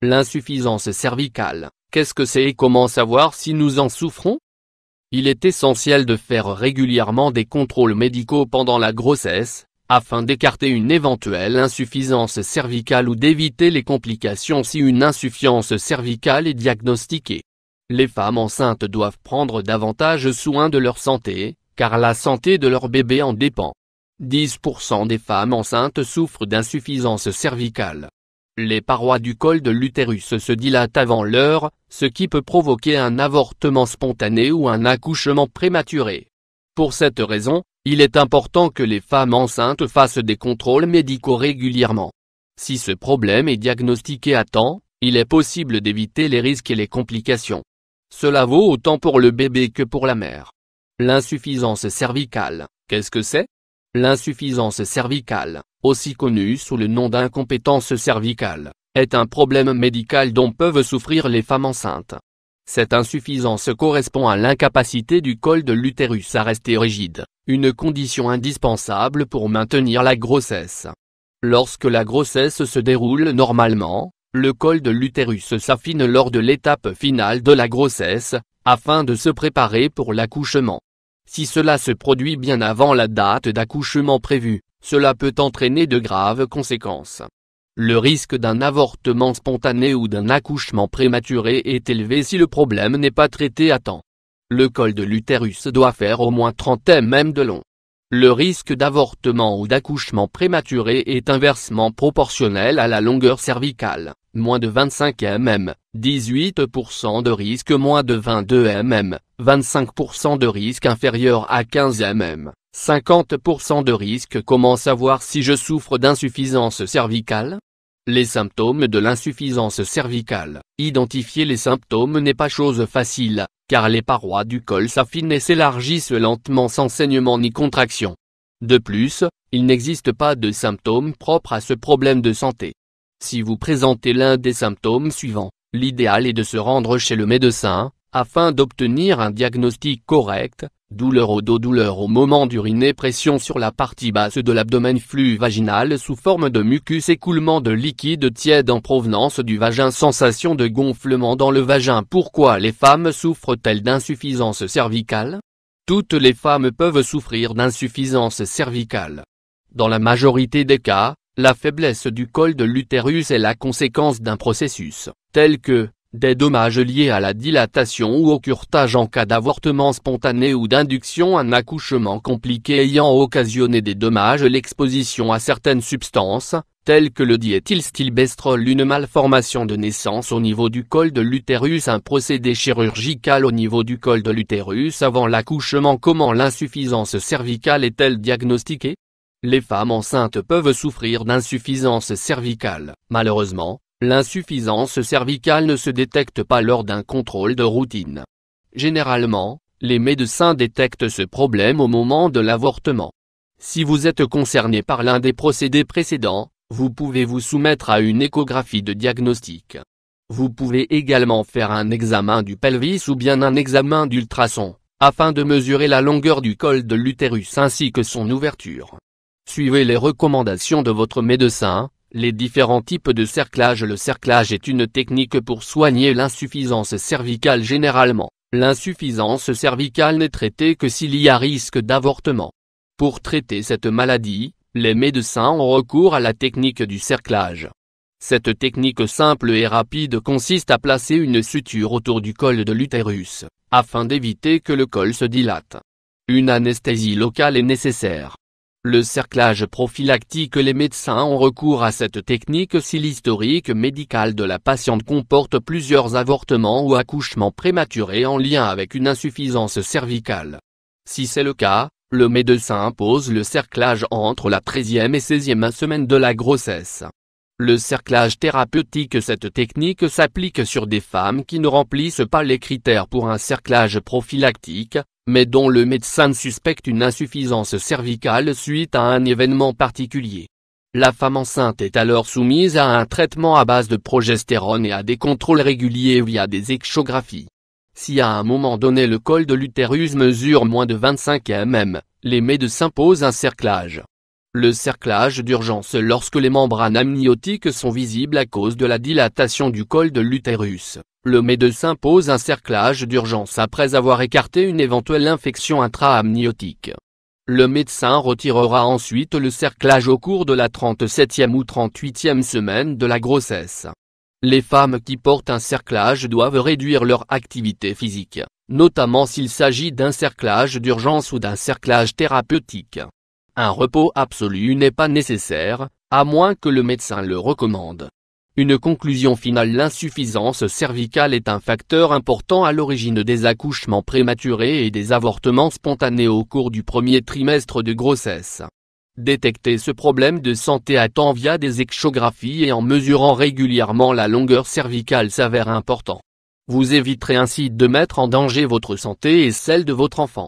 L'insuffisance cervicale, qu'est-ce que c'est et comment savoir si nous en souffrons? Il est essentiel de faire régulièrement des contrôles médicaux pendant la grossesse, afin d'écarter une éventuelle insuffisance cervicale ou d'éviter les complications si une insuffisance cervicale est diagnostiquée. Les femmes enceintes doivent prendre davantage soin de leur santé, car la santé de leur bébé en dépend. 10% des femmes enceintes souffrent d'insuffisance cervicale. Les parois du col de l'utérus se dilatent avant l'heure, ce qui peut provoquer un avortement spontané ou un accouchement prématuré. Pour cette raison, il est important que les femmes enceintes fassent des contrôles médicaux régulièrement. Si ce problème est diagnostiqué à temps, il est possible d'éviter les risques et les complications. Cela vaut autant pour le bébé que pour la mère. L'insuffisance cervicale, qu'est-ce que c'est? L'insuffisance cervicale, aussi connue sous le nom d'incompétence cervicale, est un problème médical dont peuvent souffrir les femmes enceintes. Cette insuffisance correspond à l'incapacité du col de l'utérus à rester rigide, une condition indispensable pour maintenir la grossesse. Lorsque la grossesse se déroule normalement, le col de l'utérus s'affine lors de l'étape finale de la grossesse, afin de se préparer pour l'accouchement. Si cela se produit bien avant la date d'accouchement prévue, cela peut entraîner de graves conséquences. Le risque d'un avortement spontané ou d'un accouchement prématuré est élevé si le problème n'est pas traité à temps. Le col de l'utérus doit faire au moins 30 mm de long. Le risque d'avortement ou d'accouchement prématuré est inversement proportionnel à la longueur cervicale, moins de 25 mm, 18% de risque moins de 22 mm, 25% de risque inférieur à 15 mm, 50% de risque. Comment savoir si je souffre d'insuffisance cervicale? Les symptômes de l'insuffisance cervicale. Identifier les symptômes n'est pas chose facile, car les parois du col s'affinent et s'élargissent lentement sans saignement ni contraction. De plus, il n'existe pas de symptômes propres à ce problème de santé. Si vous présentez l'un des symptômes suivants, l'idéal est de se rendre chez le médecin, afin d'obtenir un diagnostic correct: douleur au dos, douleur au moment d'uriner, pression sur la partie basse de l'abdomen, flux vaginal sous forme de mucus, écoulement de liquide tiède en provenance du vagin, sensation de gonflement dans le vagin. Pourquoi les femmes souffrent-elles d'insuffisance cervicale? Toutes les femmes peuvent souffrir d'insuffisance cervicale. Dans la majorité des cas, la faiblesse du col de l'utérus est la conséquence d'un processus, tel que des dommages liés à la dilatation ou au curetage en cas d'avortement spontané ou d'induction, un accouchement compliqué ayant occasionné des dommages, l'exposition à certaines substances, telles que le diéthylstilbestrol, une malformation de naissance au niveau du col de l'utérus, un procédé chirurgical au niveau du col de l'utérus avant l'accouchement. Comment l'insuffisance cervicale est-elle diagnostiquée? Les femmes enceintes peuvent souffrir d'insuffisance cervicale. Malheureusement, l'insuffisance cervicale ne se détecte pas lors d'un contrôle de routine. Généralement, les médecins détectent ce problème au moment de l'avortement. Si vous êtes concerné par l'un des procédés précédents, vous pouvez vous soumettre à une échographie de diagnostic. Vous pouvez également faire un examen du pelvis ou bien un examen d'ultrason, afin de mesurer la longueur du col de l'utérus ainsi que son ouverture. Suivez les recommandations de votre médecin. Les différents types de cerclage. Le cerclage est une technique pour soigner l'insuffisance cervicale. Généralement, l'insuffisance cervicale n'est traitée que s'il y a risque d'avortement. Pour traiter cette maladie, les médecins ont recours à la technique du cerclage. Cette technique simple et rapide consiste à placer une suture autour du col de l'utérus, afin d'éviter que le col se dilate. Une anesthésie locale est nécessaire. Le cerclage prophylactique. Les médecins ont recours à cette technique si l'historique médical de la patiente comporte plusieurs avortements ou accouchements prématurés en lien avec une insuffisance cervicale. Si c'est le cas, le médecin impose le cerclage entre la 13e et 16e semaine de la grossesse. Le cerclage thérapeutique. Cette technique s'applique sur des femmes qui ne remplissent pas les critères pour un cerclage prophylactique, mais dont le médecin suspecte une insuffisance cervicale suite à un événement particulier. La femme enceinte est alors soumise à un traitement à base de progestérone et à des contrôles réguliers via des échographies. Si à un moment donné le col de l'utérus mesure moins de 25 mm, les médecins posent un cerclage. Le cerclage d'urgence lorsque les membranes amniotiques sont visibles à cause de la dilatation du col de l'utérus. Le médecin pose un cerclage d'urgence après avoir écarté une éventuelle infection intra-amniotique. Le médecin retirera ensuite le cerclage au cours de la 37e ou 38e semaine de la grossesse. Les femmes qui portent un cerclage doivent réduire leur activité physique, notamment s'il s'agit d'un cerclage d'urgence ou d'un cerclage thérapeutique. Un repos absolu n'est pas nécessaire, à moins que le médecin le recommande. Une conclusion finale: l'insuffisance cervicale est un facteur important à l'origine des accouchements prématurés et des avortements spontanés au cours du premier trimestre de grossesse. Détecter ce problème de santé à temps via des échographies et en mesurant régulièrement la longueur cervicale s'avère important. Vous éviterez ainsi de mettre en danger votre santé et celle de votre enfant.